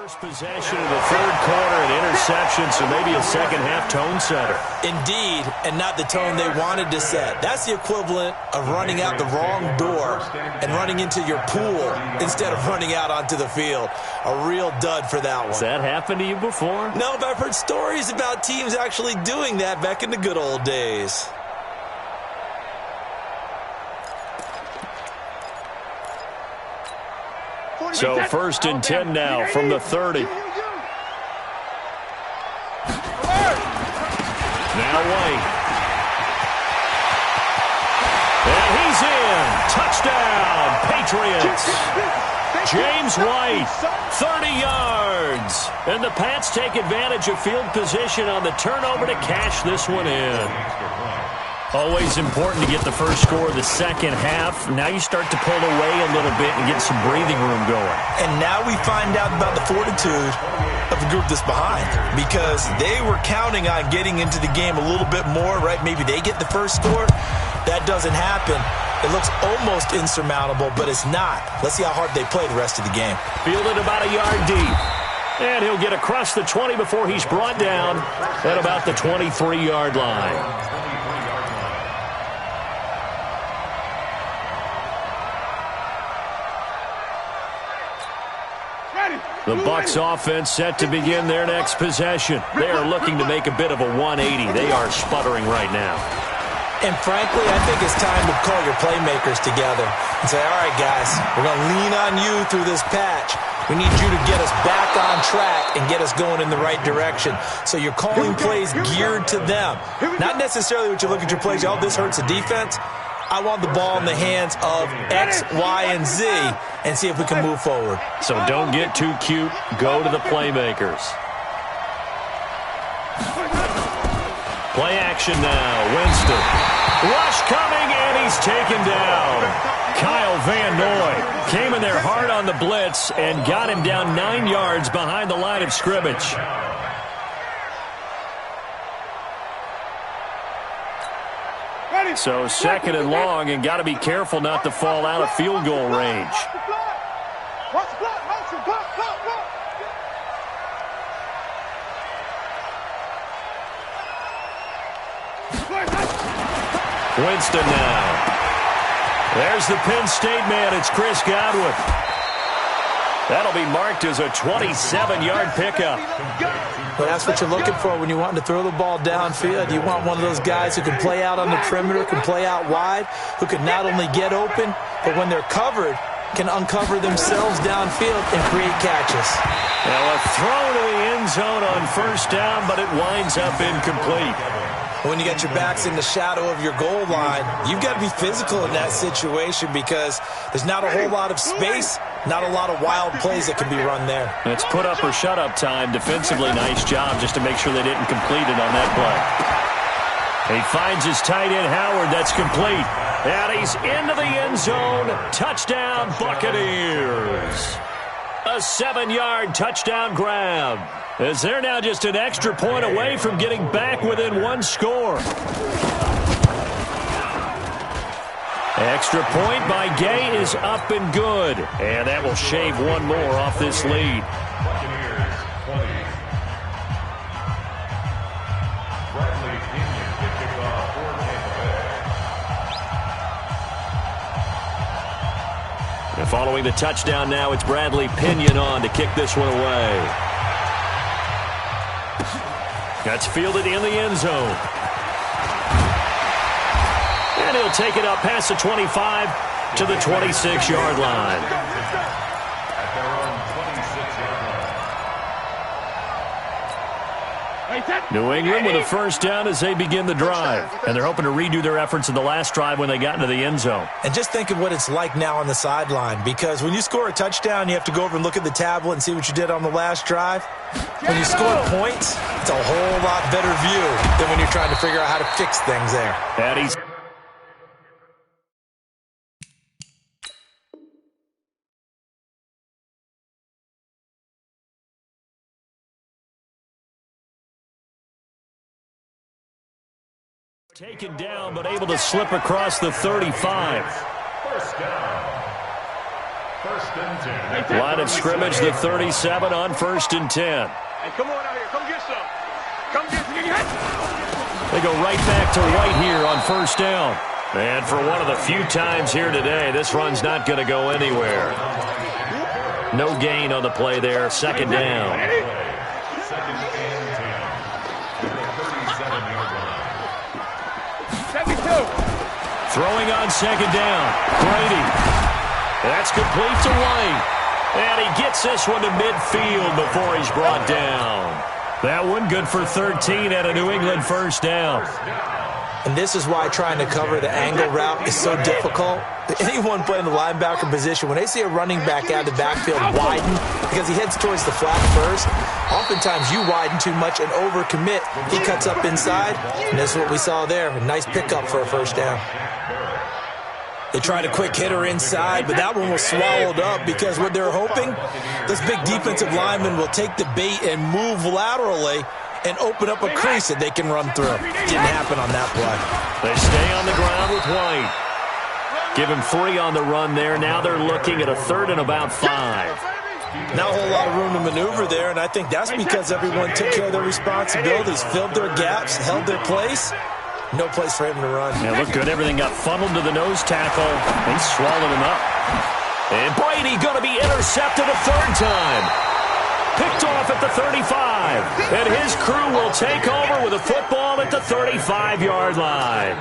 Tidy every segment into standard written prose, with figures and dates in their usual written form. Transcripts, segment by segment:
First possession of the third quarter, an interception, so maybe a second-half tone setter. Indeed, and not the tone they wanted to set. That's the equivalent of running out the wrong door and running into your pool instead of running out onto the field. A real dud for that one. Has that happened to you before? No, but I've heard stories about teams actually doing that back in the good old days. So first and 10 now from the 30. Now White. And he's in. Touchdown, Patriots. James White, 30 yards. And the Pats take advantage of field position on the turnover to cash this one in. Always important to get the first score of the second half. Now you start to pull away a little bit and get some breathing room going. And now we find out about the fortitude of the group that's behind, because they were counting on getting into the game a little bit more, right? Maybe they get the first score. That doesn't happen. It looks almost insurmountable, but it's not. Let's see how hard they play the rest of the game. Fielded about a yard deep. And he'll get across the 20 before he's brought down at about the 23-yard line. The Bucs offense set to begin their next possession. They are looking to make a bit of a 180. They are sputtering right now. And frankly, I think it's time to call your playmakers together and say, all right, guys, we're going to lean on you through this patch. We need you to get us back on track and get us going in the right direction. So you're calling plays geared to them. Not necessarily what you look at your plays, oh, this hurts the defense. I want the ball in the hands of X, Y, and Z and see if we can move forward. So don't get too cute. Go to the playmakers. Play action now. Winston. Rush coming, and he's taken down. Kyle Van Noy came in there hard on the blitz and got him down 9 yards behind the line of scrimmage. So second and long, and got to be careful not to fall out of field goal range. Winston now. There's the Penn State man. It's Chris Godwin. That'll be marked as a 27-yard pickup. Well, that's what you're looking for when you want to throw the ball downfield. You want one of those guys who can play out on the perimeter, can play out wide, who can not only get open, but when they're covered, can uncover themselves downfield and create catches. Now a throw to the end zone on first down, but it winds up incomplete. When you got your backs in the shadow of your goal line, you've got to be physical in that situation because there's not a whole lot of space, not a lot of wild plays that can be run there. It's put up or shut up time. Defensively, nice job just to make sure they didn't complete it on that play. He finds his tight end, Howard. That's complete. And he's into the end zone. Touchdown, Buccaneers. A 7-yard touchdown grab. As they're now just an extra point away from getting back within one score. Extra point by Gay is up and good. And that will shave one more off this lead. And following the touchdown now, it's Bradley Pinion on to kick this one away. That's fielded in the end zone. And he'll take it up past the 25 to the 26-yard line. New England with a first down as they begin the drive. And they're hoping to redo their efforts in the last drive when they got into the end zone. And just think of what it's like now on the sideline, because when you score a touchdown, you have to go over and look at the tablet and see what you did on the last drive. When you score points, it's a whole lot better view than when you're trying to figure out how to fix things there. And he's taken down, but able to slip across the 35. First down. Line of scrimmage, the 37 on 1st and 10. Hey, come on out here. Come get some. Come get some. They go right back to right here on 1st down. And for one of the few times here today, this run's not going to go anywhere. No gain on the play there. 2nd down. Throwing on 2nd down. Brady. That's complete to White. And he gets this one to midfield before he's brought down. That one good for 13 at a New England 1st down. And this is why trying to cover the angle route is so difficult. Anyone playing the linebacker position, when they see a running back out of the backfield widen because he heads towards the flat first, oftentimes you widen too much and overcommit. He cuts up inside, and this is what we saw there. A nice pickup for a 1st down. They tried a quick hitter inside, but that one was swallowed up because what they're hoping, this big defensive lineman will take the bait and move laterally and open up a crease that they can run through. Didn't happen on that play. They stay on the ground with White. Give him 3 on the run there. Now they're looking at a 3rd and about 5. Not a whole lot of room to maneuver there, and I think that's because everyone took care of their responsibilities, filled their gaps, held their place. No place for him to run. Yeah, looked good. Everything got funneled to the nose tackle. He swallowed him up. And Brady going to be intercepted a 3rd time. Picked off at the 35. And his crew will take over with a football at the 35-yard line.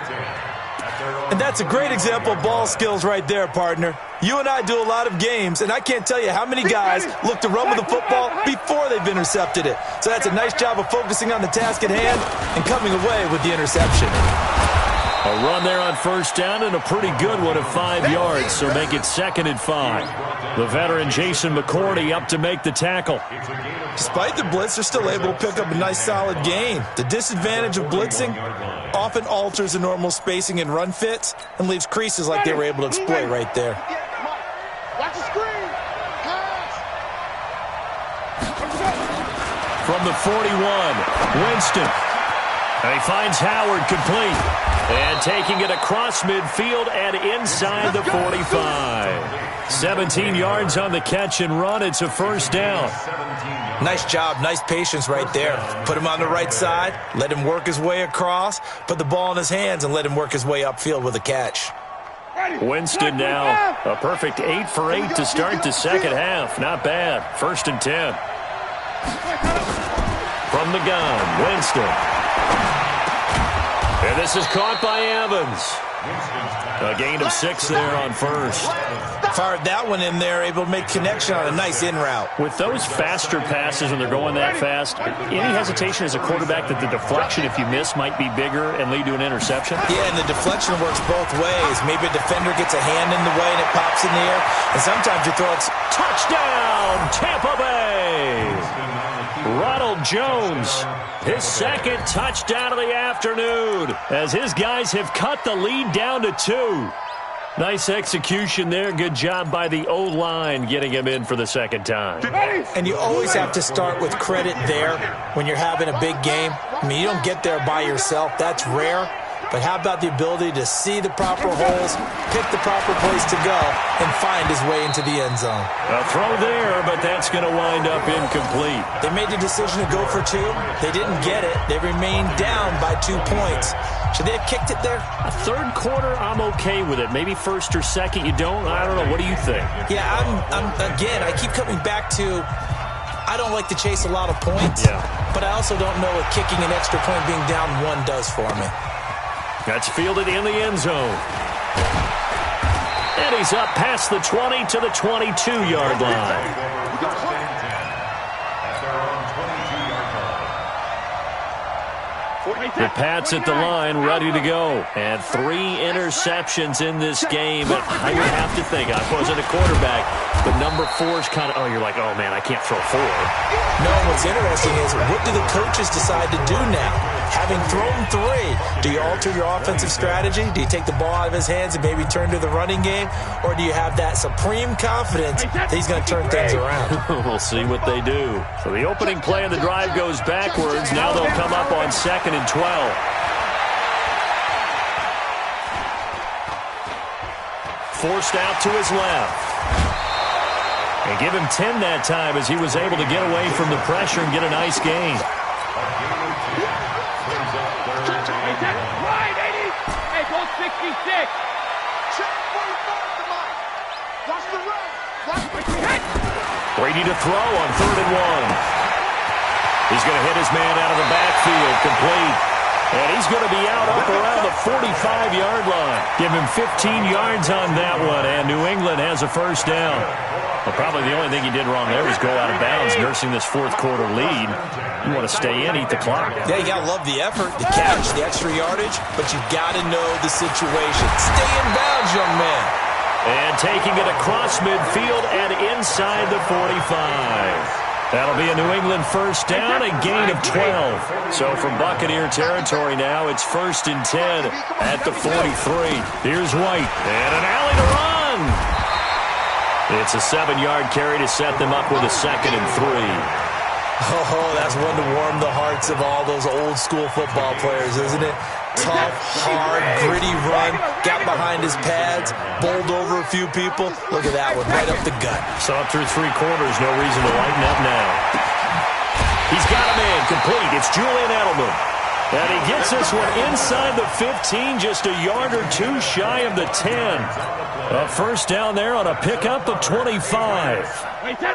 And that's a great example of ball skills right there, partner. You and I do a lot of games, and I can't tell you how many guys look to run with the football before they've intercepted it. So that's a nice job of focusing on the task at hand and coming away with the interception. A run there on 1st down and a pretty good one of 5 yards, so make it 2nd and 5. The veteran Jason McCourty up to make the tackle. Despite the blitz, they're still able to pick up a nice solid gain. The disadvantage of blitzing often alters the normal spacing and run fits and leaves creases like they were able to exploit right there. Watch the screen. From the 41, Winston. And he finds Howard complete. And taking it across midfield and inside the 45. 17 yards on the catch and run. It's a 1st down. Nice job, nice patience right there. Put him on the right side, let him work his way across, put the ball in his hands, and let him work his way upfield with a catch. Winston now a perfect 8 for 8 to start the 2nd half. Not bad. 1st and 10. From the gun, Winston. And this is caught by Evans. A gain of 6 there on 1st. Fired that one in there, able to make connection on a nice in route. With those faster passes when they're going that fast, any hesitation as a quarterback that the deflection, if you miss, might be bigger and lead to an interception? Yeah, and the deflection works both ways. Maybe a defender gets a hand in the way and it pops in the air. And sometimes you throw it. Touchdown, Tampa Bay! Ronald Jones, his 2nd touchdown of the afternoon, as his guys have cut the lead down to 2. Nice execution there. Good job by the O-line getting him in for the 2nd time. And you always have to start with credit there when you're having a big game. I mean, you don't get there by yourself. That's rare. But how about the ability to see the proper holes, pick the proper place to go, and find his way into the end zone? A throw there, but that's going to wind up incomplete. They made the decision to go for 2. They didn't get it. They remained down by 2 points. Should they have kicked it there? A 3rd quarter, I'm okay with it. Maybe 1st or 2nd, you don't? I don't know. What do you think? Yeah, again, I keep coming back to I don't like to chase a lot of points. Yeah. But I also don't know what kicking an extra point being down 1 does for me. That's fielded in the end zone. And he's up past the 20 to the 22-yard line. The Pats at the line, ready to go. And 3 interceptions in this game. And I would have to think, I wasn't a quarterback, but number 4 is kind of, you're like, oh, man, I can't throw 4. No, what's interesting is what do the coaches decide to do now? Having thrown 3, do you alter your offensive strategy? Do you take the ball out of his hands and maybe turn to the running game? Or do you have that supreme confidence that he's going to turn things around? We'll see what they do. So the opening play of the drive goes backwards. Now they'll come up on 2nd and 12. Forced out to his left. And give him 10 that time as he was able to get away from the pressure and get a nice gain. Hey, go 66. Brady to throw on 3rd and 1. He's going to hit his man out of the backfield, complete. And he's going to be out up around the 45-yard line. Give him 15 yards on that one, and New England has a first down. Well, probably the only thing he did wrong there was go out of bounds, nursing this fourth-quarter lead. You want to stay in, eat the clock. Yeah, you got to love the effort, the catch, the extra yardage, but you got to know the situation. Stay in bounds, young man. And taking it across midfield and inside the 45. That'll be a New England first down, a gain of 12. So from Buccaneer territory now, it's 1st and 10 at the 43. Here's White, and an alley to run. It's a 7-yard carry to set them up with a 2nd and 3. Oh, that's one to warm the hearts of all those old-school football players, isn't it? Tough, hard, gritty run, got behind his pads, bowled over a few people. Look at that one, right up the gut. Saw it through 3 quarters, no reason to lighten up now. He's got a man complete. It's Julian Edelman. And he gets this one inside the 15, just a yard or 2 shy of the 10. A first down there on a pickup of 25. Wait, 20!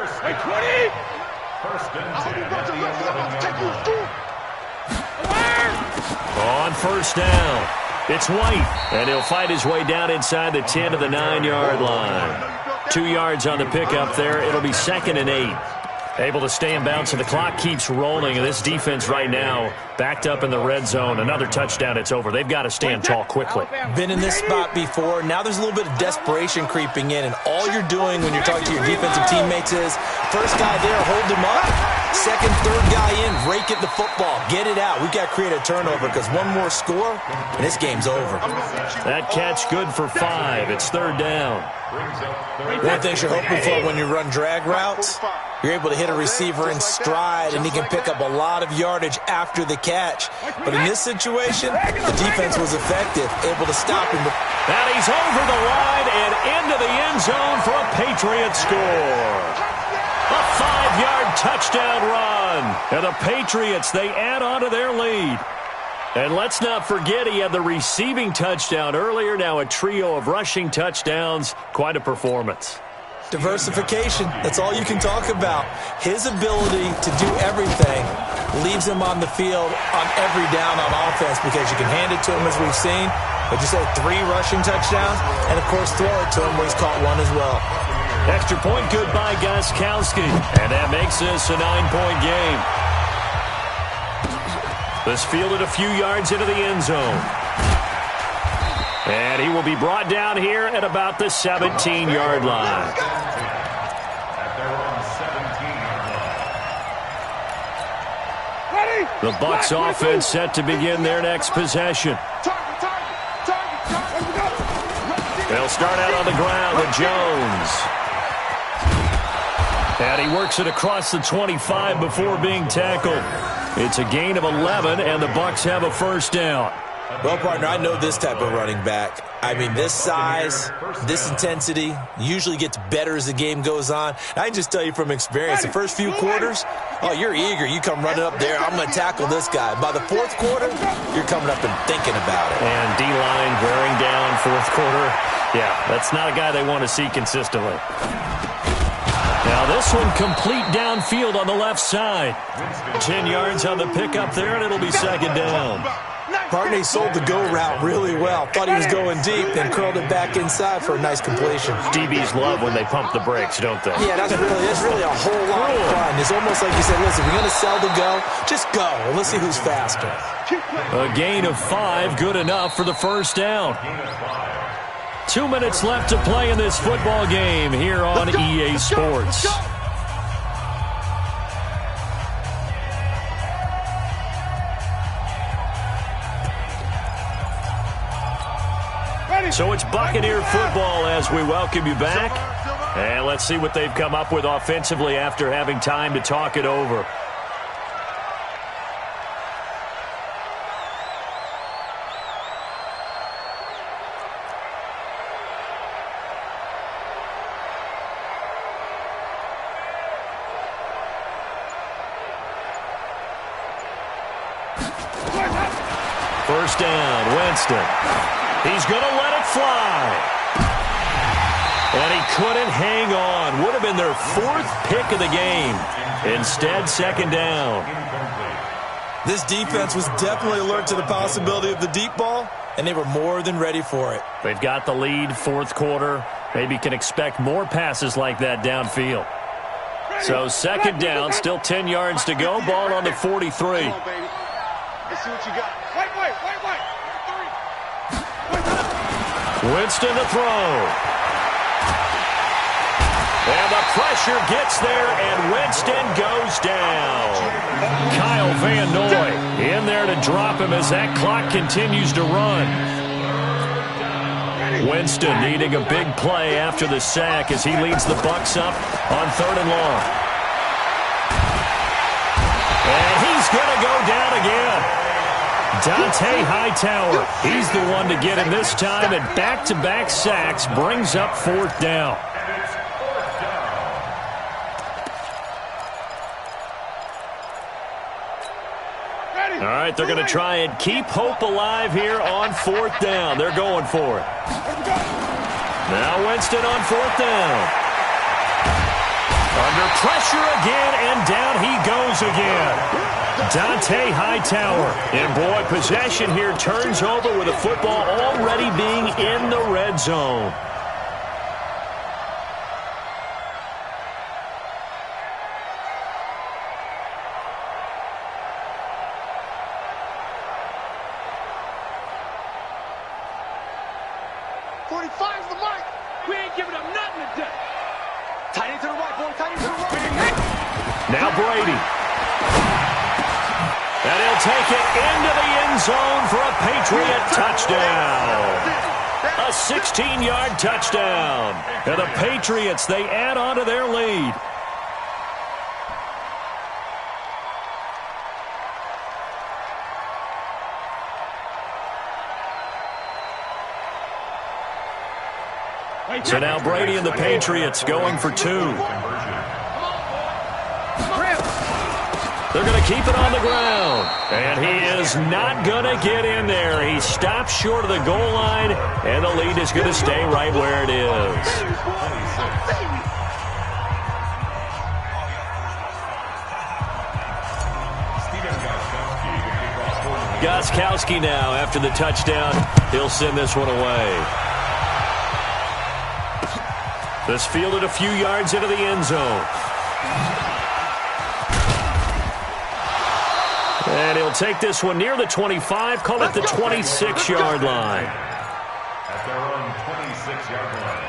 On first down, it's White, and he'll fight his way down inside the 10 to the 9-yard line. 2 yards on the pickup there. It'll be 2nd and 8. Able to stay in bounds, so the clock keeps rolling, and this defense right now backed up in the red zone. Another touchdown, it's over. They've got to stand tall quickly. Been in this spot before. Now there's a little bit of desperation creeping in, and all you're doing when you're talking to your defensive teammates is, first guy there, hold him up. Second, third guy in, rake at the football. Get it out. We've got to create a turnover because one more score, and this game's over. That catch good for 5. It's 3rd down. One thing you're hoping for when you run drag routes, you're able to hit a receiver in stride, and he can pick up a lot of yardage after the catch. But in this situation, the defense was effective, able to stop him. And he's over the line and into the end zone for a Patriot score. A 5-yard touchdown run. And the Patriots, they add on to their lead. And let's not forget he had the receiving touchdown earlier. Now a trio of rushing touchdowns. Quite a performance. Diversification, that's all you can talk about. His ability to do everything leaves him on the field on every down on offense because you can hand it to him as we've seen. But you said 3 rushing touchdowns, and of course throw it to him where he's caught one as well. Extra point good by Gostkowski, and that makes this a 9-point game. This fielded a few yards into the end zone. And he will be brought down here at about the 17-yard line. The Bucs offense set to begin their next possession. They'll start out on the ground with Jones. And he works it across the 25 before being tackled. It's a gain of 11, and the Bucs have a first down. Well, partner, I know this type of running back. I mean, this size, this intensity usually gets better as the game goes on. I can just tell you from experience, the first few quarters, oh, you're eager. You come running up there, I'm going to tackle this guy. By the fourth quarter, you're coming up and thinking about it. And D-line wearing down fourth quarter. Yeah, that's not a guy they want to see consistently. Now this one complete downfield on the left side. 10 yards on the pickup there, and it'll be 2nd down. Partner sold the go route really well. Thought he was going deep, then curled it back inside for a nice completion. DBs love when they pump the brakes, don't they? Yeah, that's really a whole lot of fun. It's almost like you said, listen, we're going to sell the go. Just go, and let's see who's faster. A gain of 5, good enough for the first down. 2 minutes left to play in this football game here on EA Sports. So it's Buccaneer football as we welcome you back. And let's see what they've come up with offensively after having time to talk it over. First down, Winston. He's going to let it fly. And he couldn't hang on. Would have been their 4th pick of the game. Instead, second down. This defense was definitely alert to the possibility of the deep ball, and they were more than ready for it. They've got the lead, 4th quarter. Maybe can expect more passes like that downfield. So second down, still 10 yards to go. Ball on the 43. Come on, baby. Let's see what you got. Wait. Winston to throw. And the pressure gets there, and Winston goes down. Kyle Van Noy in there to drop him as that clock continues to run. Winston needing a big play after the sack as he leads the Bucs up on 3rd and long. And he's going to go down again. Dante Hightower, he's the one to get him this time, and back-to-back sacks brings up 4th down. All right, they're going to try and keep hope alive here on 4th down. They're going for it. Now Winston on 4th down. Under pressure again, and down he goes again. Dante Hightower. And boy, possession here turns over with the football already being in the red zone. Now Brady. And he'll take it into the end zone for a Patriot touchdown. A 16-yard touchdown. And the Patriots, they add on to their lead. So now Brady and the Patriots going for 2. They're going to keep it on the ground. And he is not going to get in there. He stops short of the goal line, and the lead is going to stay right where it is. Gostkowski now after the touchdown. He'll send this one away. This fielded a few yards into the end zone. And he'll take this one near the 25, call it the 26-yard line. At their own 26-yard line.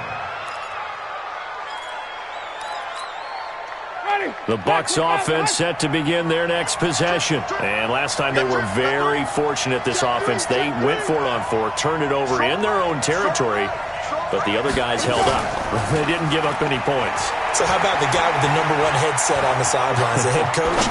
The Bucs offense set to begin their next possession. And last time they were very fortunate, this offense. They went for it on 4, turned it over in their own territory, but the other guys held up. They didn't give up any points. So how about the guy with the #1 headset on the sidelines, the head coach?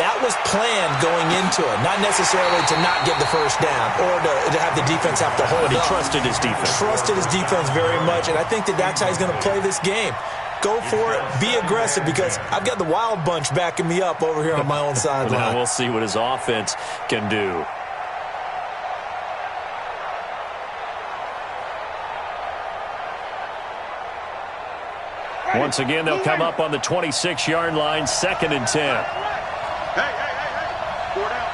That was planned going into it, not necessarily to not get the first down or to have the defense have to hold But he up. trusted his defense. Trusted his defense very much, and I think that's how he's going to play this game. Go for it, be aggressive, because I've got the wild bunch backing me up over here on my own sideline. Now we'll see what his offense can do. Once again, they'll come up on the 26-yard line, 2nd and 10. Hey. 4 down.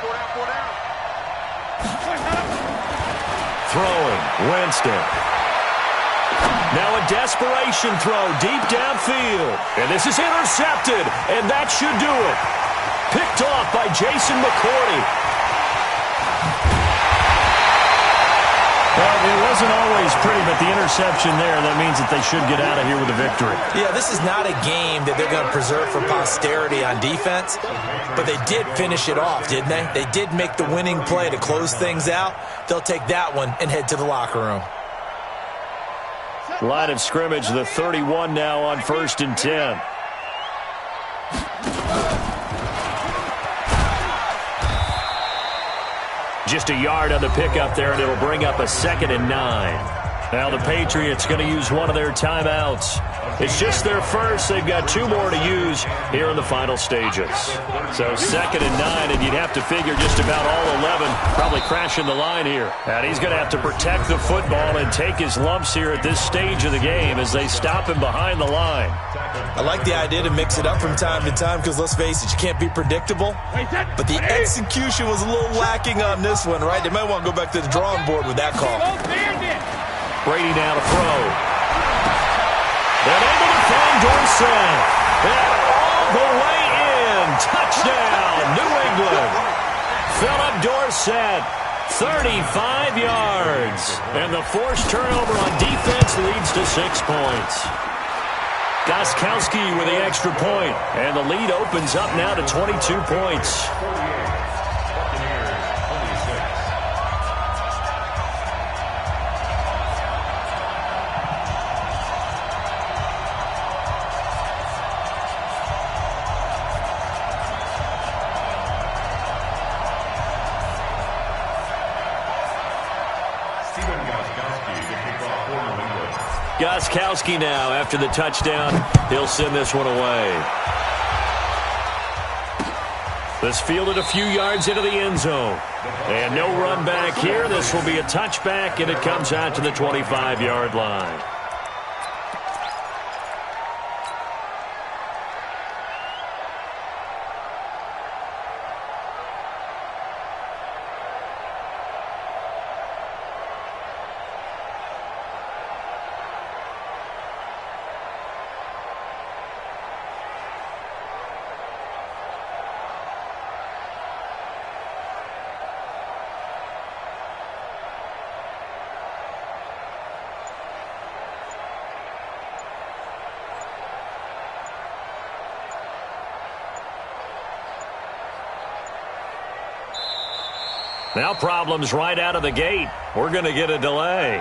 Throwing, Winston. Now a desperation throw deep downfield. And this is intercepted, and that should do it. Picked off by Jason McCourty. Well, it wasn't always pretty, but the interception there, that means that they should get out of here with a victory. Yeah, this is not a game that they're going to preserve for posterity on defense, but they did finish it off, didn't they? They did make the winning play to close things out. They'll take that one and head to the locker room. Line of scrimmage, the 31 now on 1st and 10. Just a yard on the pickup there, and it'll bring up a 2nd and 9. Now the Patriots going to use one of their timeouts. It's just their first. They've got 2 more to use here in the final stages. So 2nd and 9, and you'd have to figure just about all 11 probably crashing the line here. And he's going to have to protect the football and take his lumps here at this stage of the game as they stop him behind the line. I like the idea to mix it up from time to time because, let's face it, you can't be predictable. But the execution was a little lacking on this one, right? They might want to go back to the drawing board with that call. Brady now to throw. And able to find Dorsett. And all the way in. Touchdown, New England. Philip Dorsett, 35 yards. And the forced turnover on defense leads to 6 points. Gostkowski with the extra point. And the lead opens up now to 22 points. Gostkowski now after the touchdown. He'll send this one away. This fielded a few yards into the end zone. And no run back here. This will be a touchback, and it comes out to the 25-yard line. Now problems right out of the gate. We're going to get a delay.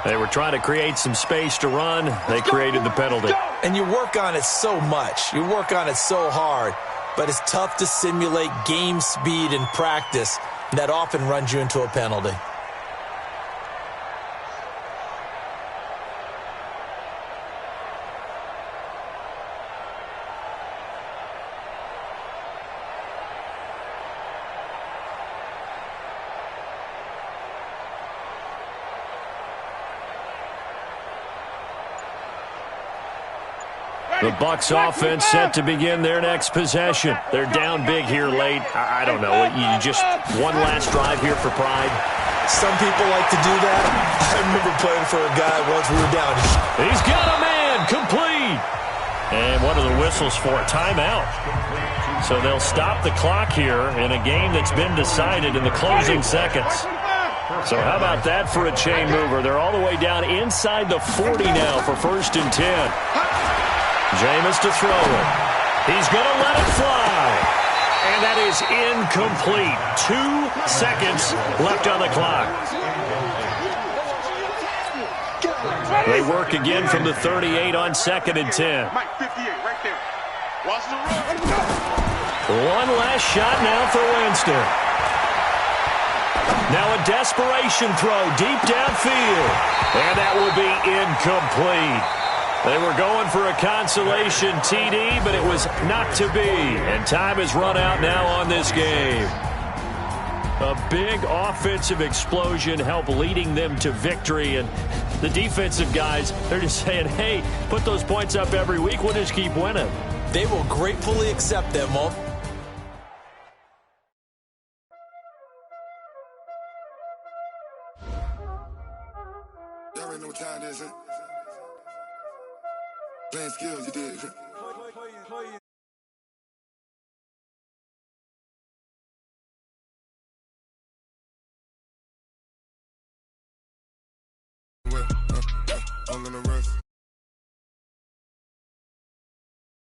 They were trying to create some space to run. They created the penalty. And you work on it so much. You work on it so hard. But it's tough to simulate game speed in practice. And that often runs you into a penalty. The Bucs offense set to begin their next possession. They're down big here late. I don't know. You just one last drive here for pride. Some people like to do that. I remember playing for a guy once we were down. He's got a man complete. And what are the whistles for? Timeout. So they'll stop the clock here in a game that's been decided in the closing seconds. So how about that for a chain mover? They're all the way down inside the 40 now for 1st and 10. Jameis to throw it. He's going to let it fly. And that is incomplete. 2 seconds left on the clock. They work again from the 38 on 2nd and 10. One last shot now for Winston. Now a desperation throw deep downfield. And that will be incomplete. They were going for a consolation TD, but it was not to be. And time has run out now on this game. A big offensive explosion helped leading them to victory. And the defensive guys, they're just saying, hey, put those points up every week. We'll just keep winning. They will gratefully accept them, Mo. Y'all already know what time it is, huh? Playing skills, you did. I'm gonna rest.